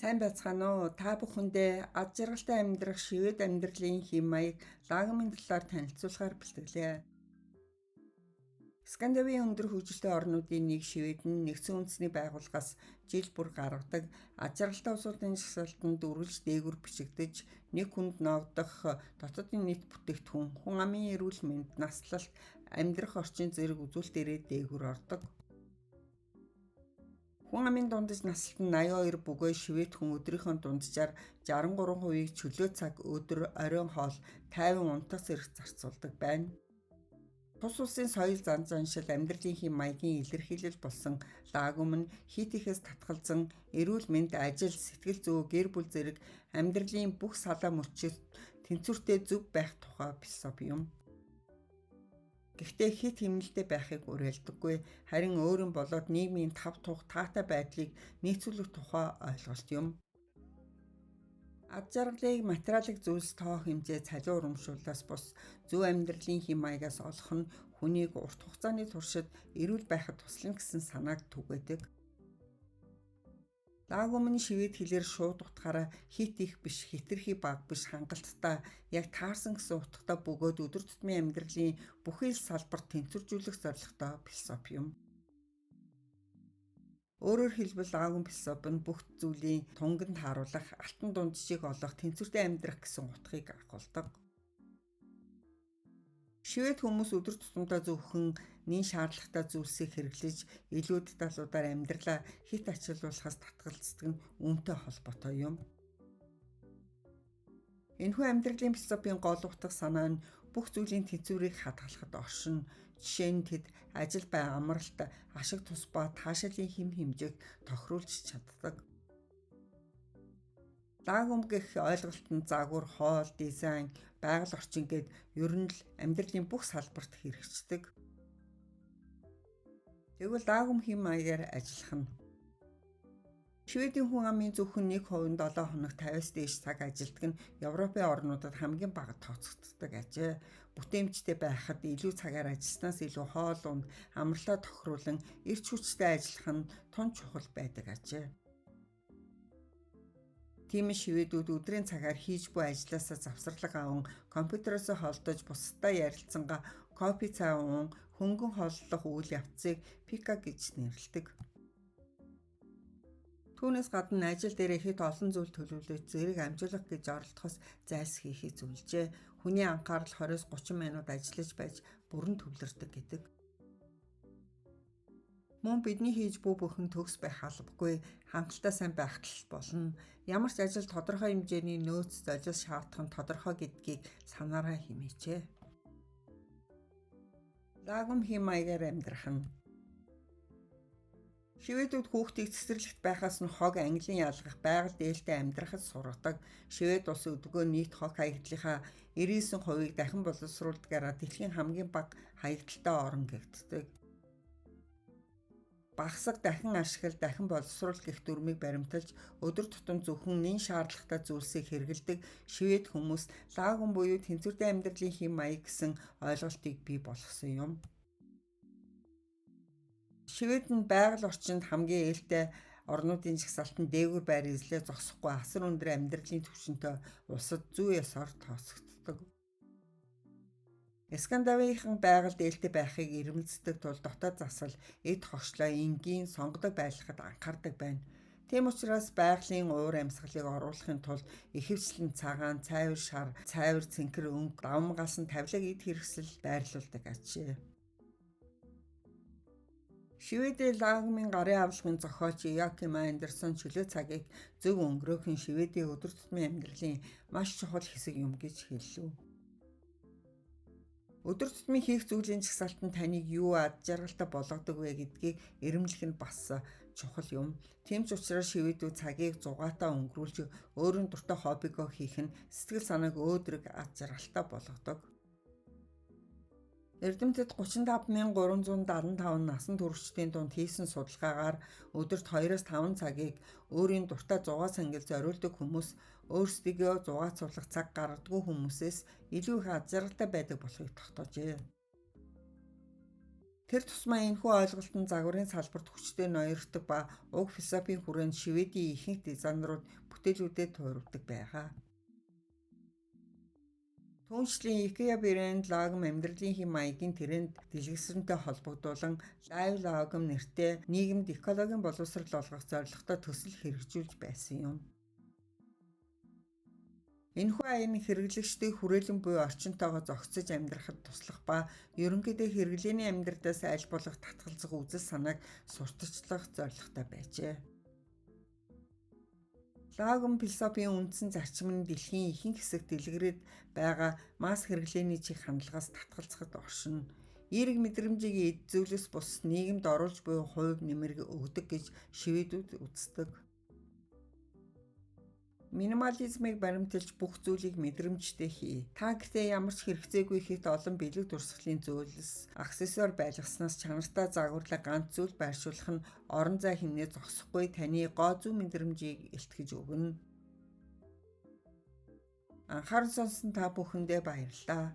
Сайн байцгаана уу? Та бүхэндээ ад жаргалтай амьдрах шивэд амьдралын хэм маяг лагмын талаар танилцуулахаар бэлтгэлээ. Скандинавын өндөр хөгжилтэй орнуудын нэг Швед нь нэгдсэн үндэсний байгууллагаас жил бүр гаргадаг ад жаргалтай улсуудын жагсаалтанд үргэлж дээгүр бичигдэж нэг хүнд новдох дотоодын нийт бүтээгдэхүүн, хүн амын эрүүл мэнд, наслалт, амьдрах орчин зэрэг үзүүлэлтээрээ дээгүр ордог. Хүн амын дундаж наслалт нь 82 бөгөөд Швед хүн өдрийнхөө дунджаар 63%-ийг чөлөө цаг, өдөр, оройн хоол, тайван унтах зэрэг зарцуулдаг байна. Тус улсын соёл зан заншил, амьдралын хэм маягийн илэрхийлэл болсон лагум нь хит ихэс татгалзан эрүүл мэнд, ажил, сэтгэл зүй, гэр бүл зэрэг амьдралын бүх салаа мөчид тэнцвэртэй зөв байх тухай философи юм. Гэхдээ хит хэмнэлтэд байхыг уриалдаггүй, харин өөрийн болоод нийгмийн тав тух таатай байдлыг нийцүүлэх тухай ойлголт юм. Ад жаргалыг материалын зүйлс тоо хэмжээ цалин урамшууллаас бус зөв амьдралын хэм маягаас олох нь хүнийг урт хугацааны туршид эрүүл байхад туслана гэсэн санааг түгээдэг. Лагум нь швед хэлээр шууд утгаараа хит их биш, хитрхи бага биш, хангалттай, яг таарсан гэсэн утгатай бөгөөд өдөр тутмын амьдралын бүхий л салбарт тэнцвэржүүлэх зорилготой философи юм. Өөрөөр хэлбэл лагум философи нь бүх зүйлийн тунганд харуулах, алтан дунджийг олох, тэнцвэртэй амьдрах гэсэн утгыг агуулдаг. Швед хүмүүс өдөр тутамдаа зөвхөн нэн шаардлагатай зүйлсийг хэрэглэж, илүүд талуудаар амьдралаа хит ачаалуулахаас татгалздаг нь үүнтэй холбоотой юм. Энэхүү амьдралын философийн гол утга санаа нь бүх зүйлийн тэнцвэрийг хадгалахад оршин. Жишээ нь тэд ажил бай, амралт, ашиг тус ба таашаалын хэм хэмжээг тохируулж чаддаг. Лагум гэх ойлголт нь загвар, хоол, дизайн, байгаль орчин гээд ер нь л амьдралын бүх салбарт хэрэгждэг. Тэгвэл лагум хэм маягаар ажиллах нь Шведийн хүн амын зөвхөн 1% 7 хоног 50-аас дээш цаг ажилтдаг нь Европын орнуудад хамгийн бага тооцогддог ажээ. Бүтээмжтэй байхад илүү цагаар ажилласнаас илүү хоол унд амралтаа тохируулан эрч хүчтэй ажиллах нь тун чухал байдаг ажээ. Тийм шведүүд өдрийн цагаар хийж буй ажлаасаа завсарлага аван компьютероос холдож бусдад ярилцсангаа кофе цай уун хөнгөн холлох үйл явцыг пика гэж нэрлэдэг. Түүнээс гадна ажил дээрээ хэд олон зүйл төлөвлөж зэрэг амжуулах гэж оролдохоос зайлсхийхийг зөвлөжээ. Хүний анхаарал 20-30 минут ажиллаж байж бүрэн төвлөрдөг гэдэг. Мөн бидний хийж буй бүхэн төгс байх албагүй, хангалттай сайн байх тал болно. Ямар ч ажил тодорхой хэмжээний нөөц золиос шаардах нь тодорхой гэдгийг санаарай хэмээчээ. Лагум хэм маягаар амьдрах нь Шведүүд хүүхдийг цэцэрлэгт байхаас нь хог английн ялгах, байгаль дээлтэй амьдрахад сургадаг. Швед улс өдгөө нийт хог хаягдлынхаа 99%-ийг дахин боловсруулдагаараа дэлхийн хамгийн бага хаягдaltaй орн гэгддэг. Багсаг дахин ашигла, дахин боловсруул гэх дүрмийг баримталж өдөр тутам зөвхөн нэн шаардлагатай зүйлсийг хэрэглэдэг швед хүмүүс лагум буюу тэнцвэртэй амьдралын хэм маяг гэсэн ойлголтыг бий болгосон юм. Швед нь байгаль орчинд хамгийн ээлтэй орнуудын жагсаалтанд дээгүүр байр эзлээ зогсохгүй асар өндөр амьдралын түвшинтэй улсад зүй ёсоор тооцогддог. Скандинавын байгаль дээлтэй байхыг ирмэлцдэг тул дотоод засал, эд хогшлоо энгийн сонгодог байрлахад анхаардаг байна. Тийм учраас байгалийн уур амьсгалыг оруулахын тулд ихэвчлэн цагаан, цайвар шар, цайвар цэнхэр өнгө, давам галсан тавилаг эд хэрэгсэл байрлуулдаг ажээ. Шведийн лагмын гарын авлагын зохиолч Joakim Andersson чөлөө цагийг зөв өнгөрөөх нь Шведийн өдөр тутмын амьдралын маш чухал хэсэг юм гэж хэллээ. Өдөр тутмын хийх зүйлийн жагсаалтанд таныг юу ад жаргалтай болгодог вэ гэдгийг эрэмлэх нь бас чухал юм. Тийм ч учраас шведүүд цагийг зугаатаа өнгөрүүлж өөрийн дуртай хоббигоо хийх нь сэтгэл санааг өөдрөг ад жаргалтай болгодог. Эрдэмтэд 35,375 насан туршидтын дунд хийсэн судалгаагаар өдөрт 2-5 цагийг өөрийн дуртай зугаа сангил зориулдаг хүмүүс өөрсдийгөө зугаацуулах цаг гаргадаггүй хүмүүсээс илүү их ад жаргалтай байдаг болохыг тогтоожээ. Тэр тусмаа энэхүү ойлголт нь загварын салбарт хүчтэй ноёрхдог ба уг философийн хүрээнд Шведийн ихэнх дизайнерууд бүтээлүүдэд туурвдаг байгаа. Түүнчлэн IKEA брэнд логом амьдралын хэм маягийн тренд дэлгэсрэнтэй холбогдуулан Live Logom нэртэй нийгэмд экологийн боловсрол олгох зорилготой төсөл хэрэгжүүлж байсан юм. Энэхүү аян хэрэглэгчдийг хүрээлэн буй орчинтойгоо зохицож амьдрахад туслах ба ерөнхийдөө хэрэглээний амьдралдаа аль болох татгалзах үзэл санааг сурталчлах зорилготой байжээ. Логом философийн үндсэн зарчим нь дэлхийн ихэнх хэсэгт дэлгэрээд байгаа масс хэрэглээний чиг хандлагаас татгалзахад оршино. Эерэг мэдрэмжийг эд зүйлс бус нийгэмд оруулж буй хувь нэмрэг өгдөг гэж шведүүд үздэг. Минимализмыг баримталж бүх зүйлийг мэдрэмжтэй хий. Та гэхдээ ямар ч хэрэгцээгүй ихэд олон бэлэг дурсгалын зөөлс, аксессуар байлгаснаас чанартай загварлаг ганц зүйл байршуулах нь орон зай хэмнээ зогсохгүй таны гоо зүй мэдрэмжийг илтгэж өгнө. Анхаарал сонсон та бүхэндээ баярлалаа.